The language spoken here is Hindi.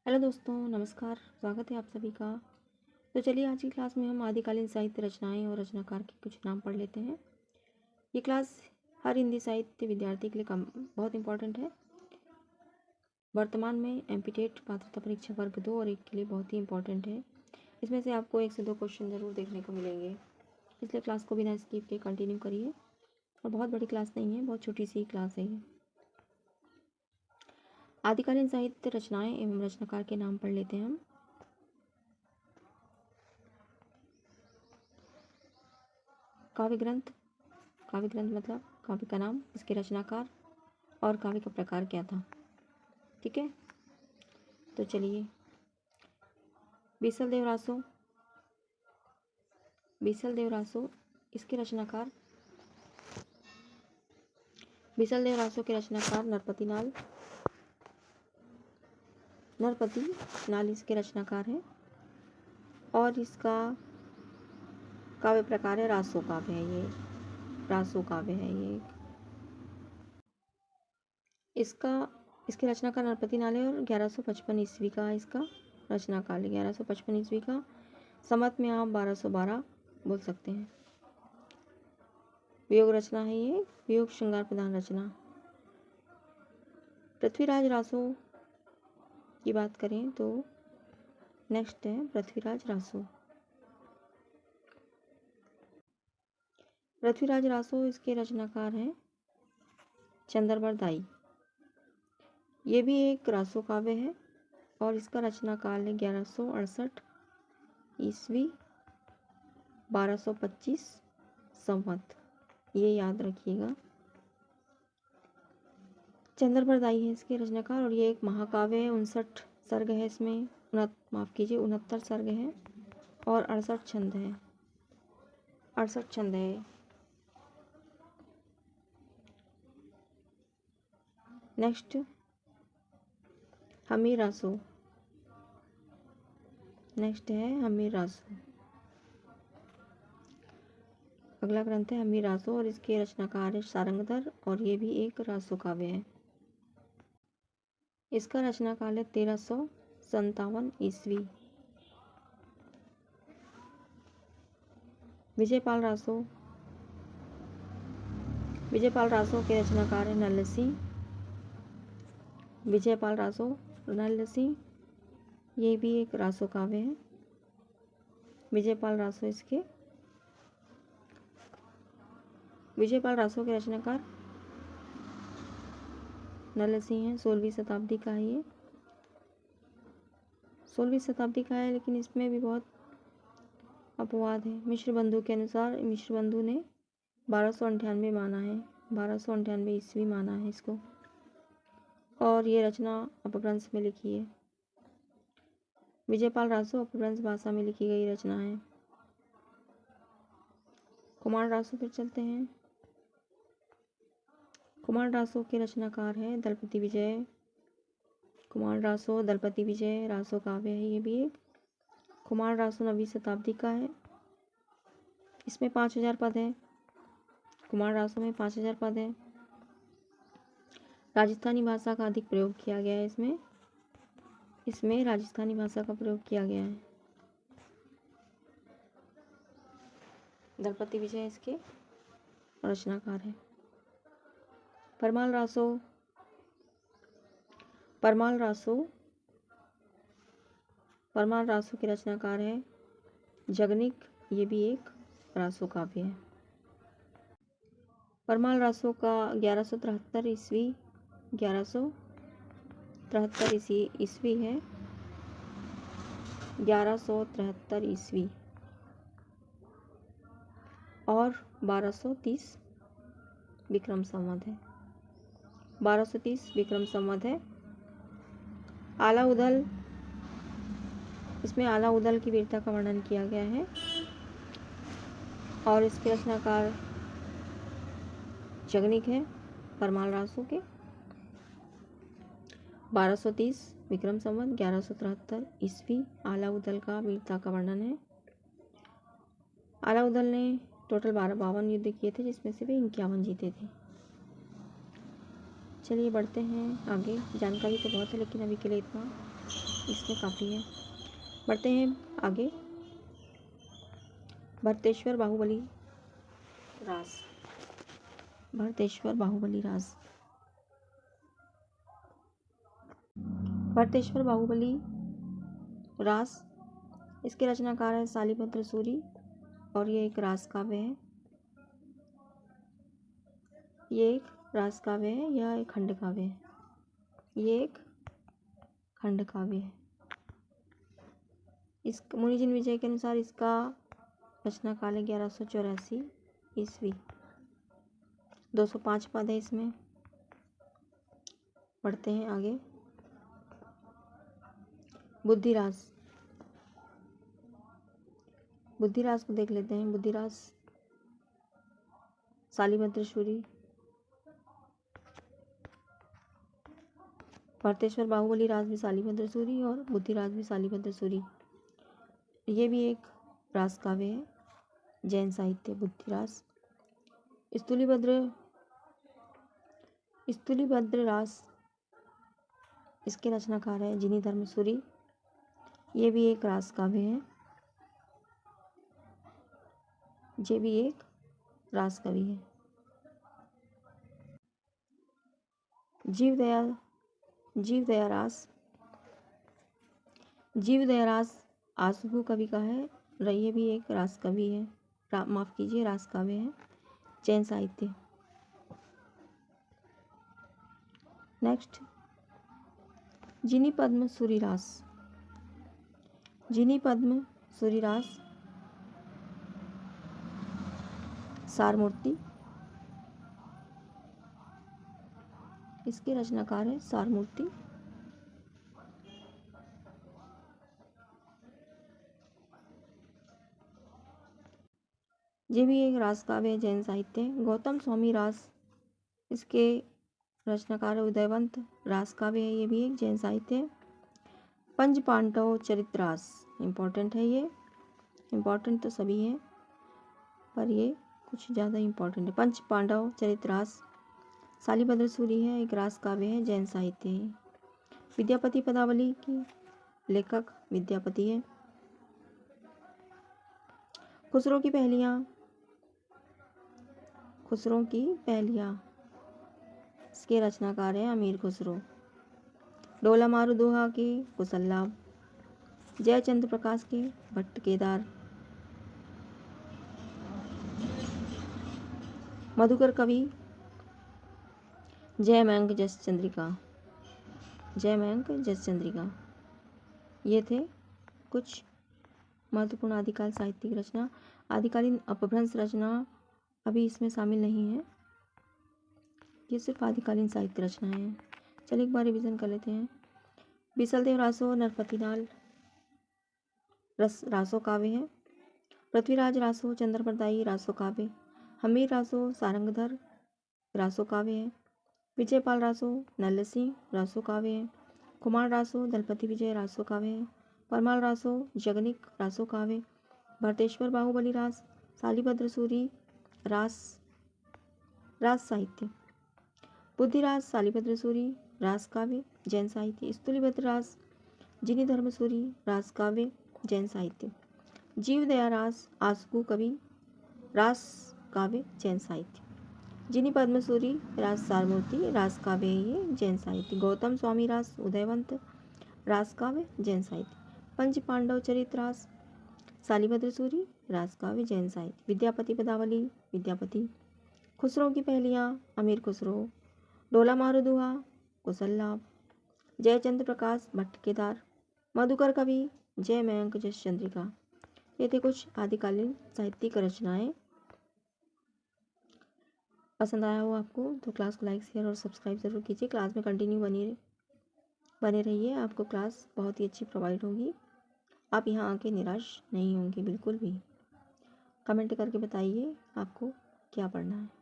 हेलो दोस्तों, नमस्कार। स्वागत है आप सभी का। तो चलिए आज की क्लास में हम आदिकालीन साहित्य रचनाएं और रचनाकार के कुछ नाम पढ़ लेते हैं। ये क्लास हर हिंदी साहित्य विद्यार्थी के लिए बहुत इंपॉर्टेंट है। वर्तमान में एमपीटेट पात्रता परीक्षा वर्ग 2 और 1 के लिए बहुत ही इंपॉर्टेंट है। इसमें से आपको 1 से 2 क्वेश्चन ज़रूर देखने को मिलेंगे, इसलिए क्लास को बिना स्किप के कंटिन्यू करिए। और बहुत बड़ी क्लास नहीं है, बहुत छोटी सी क्लास है ये। आदिकालीन साहित्य रचनाएं एवं रचनाकार के नाम पढ़ लेते हैं हम। काव्य ग्रंथ मतलब काव्य का नाम, इसके रचनाकार और काव्य का प्रकार क्या था। ठीक है, तो चलिए। बीसल देव रासो इसके रचनाकार बीसल देव रासो के रचनाकार नरपति नाल इसके रचनाकार हैं और इसका काव्य प्रकार है रासो काव्य है ये। इसके रचनाकार नरपति नाल है और 1155 ईस्वी का इसका रचनाकाल है। 1155 ईस्वी का। संवत में आप 1212 बोल सकते हैं। वियोग रचना है ये, वियोग श्रृंगार प्रधान रचना। पृथ्वीराज रासो की बात करें तो नेक्स्ट है पृथ्वीराज रासो इसके रचनाकार हैं चंद्रबर दाई। ये भी एक रासो काव्य है और इसका रचनाकाल है 1168 ईस्वी 1225 संवत। ये याद रखिएगा। चंद्रबर दाई है इसके रचनाकार और ये एक महाकाव्य है। 59 सर्ग है इसमें, 69 सर्ग हैं और 68 छंद है। नेक्स्ट हमीर रासो अगला ग्रंथ है हमीर रासो और इसके रचनाकार है सारंगधर और ये भी एक रासो काव्य है। इसका रचनाकाल है 1357 ईस्वी। विजयपाल रासो के रचनाकार है नल सिंह। ये भी एक रासो काव्य है। विजयपाल रासो के रचनाकार नल सिंह है। 16वीं शताब्दी का है ये। 16वीं शताब्दी का है, लेकिन इसमें भी बहुत अपवाद है। मिश्र बंधु के अनुसार मिश्र बंधु ने 1298 माना है, 1298 ईस्वी माना है इसको, और ये रचना अपभ्रंश में लिखी है। विजयपाल रासो अपभ्रंश भाषा में लिखी गई रचना है। कुमार रासो पर चलते हैं। कुमार रासो के रचनाकार है दलपति विजय। दलपति विजय रासो काव्य है ये भी एक। कुमार रासो 9वीं शताब्दी का है। इसमें 5000 पद है। कुमार रासो में 5000 पद है। राजस्थानी भाषा का अधिक प्रयोग किया गया है। इसमें राजस्थानी भाषा का प्रयोग किया गया है। दलपति विजय इसके रचनाकार है। परमाल रासो के रचनाकार है जगनिक। ये भी एक रासो काव्य है। परमाल रासो का 1173 ईस्वी है। 1173 ईस्वी और 1230 विक्रम संवत है। 1230 विक्रम संवत है। इसमें आला उदल की वीरता का वर्णन किया गया है और इसके रचनाकार जगनिक है परमाल रासो के। 1230 विक्रम संवत 1173 ईस्वी आला उदल का वीरता का वर्णन है। आला उदल ने टोटल 52 युद्ध किए थे, जिसमें से वे 51 जीते थे। चलिए बढ़ते हैं आगे। जानकारी तो बहुत है, लेकिन अभी के लिए इतना। इसमें काफ़ी है। बढ़ते हैं आगे। भरतेश्वर बाहुबली रास। भरतेश्वर बाहुबली रास। भरतेश्वर बाहुबली रास, इसके रचनाकार है शालिभद्र सूरी और ये एक रास काव्य है। ये एक रास काव्य है या एक खंड काव्य है। ये एक खंड काव्य है। इस मुनिजिन विजय के अनुसार इसका रचना काल है 1184 ईस्वी। 205 पद है इसमें। पढ़ते हैं आगे। बुद्धिरास। बुद्धिरास को देख लेते हैं। बुद्धिरास शालिभद्र सूरी। भरतेश्वर बाहुबली रास भी शालिभद्र सूरी और बुद्धिरास भी शालिभद्र सूरी। ये भी एक रास काव्य है, जैन साहित्य। बुद्धिरास। स्तुलिभद्र रास, इसके रचनाकार है जिनी धर्म सूरी। ये भी एक रास काव्य है। ये भी एक रास कवि है। जीवदया रास। जीवदया रास आसुभु कवि का है। ये भी एक रास कवि है, माफ कीजिए रास काव्य है, जैन साहित्य। नेक्स्ट, जिनी पद्म सूरी रास। जिनी पद्म सूरी रास सारमूर्ति, इसके रचनाकार है सारमूर्ति। ये भी एक रास काव्य है, जैन साहित्य। गौतम स्वामी रास, इसके रचनाकार है उदयवंत। रास काव्य है, ये भी एक जैन साहित्य है। पंच पांडव चरित रास, इम्पोर्टेंट है ये। इम्पोर्टेंट तो सभी हैं पर ये कुछ ज़्यादा इम्पोर्टेंट है। पंच पांडव चरित रास शालिभद्र सूरी है, एक रास काव्य है, जैन साहित्य है। विद्यापति पदावली की लेखक विद्यापति है। खुसरो की पहेलियाँ। खुसरो की पहेलियाँ, इसके रचनाकार है अमीर खुसरो। डोला मारू दोहा के कुशललाभ, जयचंद्र प्रकाश के भट्ट केदार। मधुकर कवि जयमंक जस चंद्रिका। जयमंक जस चंद्रिका। ये थे कुछ महत्वपूर्ण आदिकाल साहित्यिक रचना। आदिकालीन अपभ्रंश रचना अभी इसमें शामिल नहीं है, ये सिर्फ आदिकालीन साहित्य रचनाएं हैं। चलिए एक बार रिवीजन कर लेते हैं। बिसलदेव रासो नरपतिलाल रासो काव्य है। पृथ्वीराज रासो चंद्रप्रदायी रासो काव्य। हमीर रासो सारंगधर रासो काव्य है। विजयपाल रासो नल्ल सिंह रासो काव्य है। कुमार रासो दलपति विजय रासो काव्य है। परमाल रासो जगनिक रासो काव्य। भरतेश्वर बाहुबली रास शालिभद्र सूरी रास साहित्य। बुद्धिरास शालिभद्र सूरी रास काव्य, जैन साहित्य। स्तुलिभद्र रास जिनी धर्म सूरी रास काव्य, जैन साहित्य। जीवदया रास आसुभु कवि रास काव्य, जैन साहित्य। जिनी पद्मसूरी रास सारमूर्ति रास काव्य है, ये जैन साहित्य। गौतम स्वामी रास उदयवंत रास काव्य, जैन साहित्य। पंच पांडव चरित रास शालिभद्र सूरी रास काव्य, जैन साहित्य। विद्यापति पदावली विद्यापति। खुसरो की पहेलियाँ अमीर खुसरो। डोला मारू दोहा कुशललाभ, जयचंद्र प्रकाश भट्ट केदार। मधुकर कवि जयमंक जस चंद्रिका। ये थे कुछ आदिकालीन साहित्यिक रचनाएं। पसंद आया हो आपको तो क्लास को लाइक शेयर और सब्सक्राइब ज़रूर कीजिए। क्लास में कंटिन्यू बने रहिए, आपको क्लास बहुत ही अच्छी प्रोवाइड होगी। आप यहाँ आके निराश नहीं होंगे बिल्कुल भी। कमेंट करके बताइए आपको क्या पढ़ना है।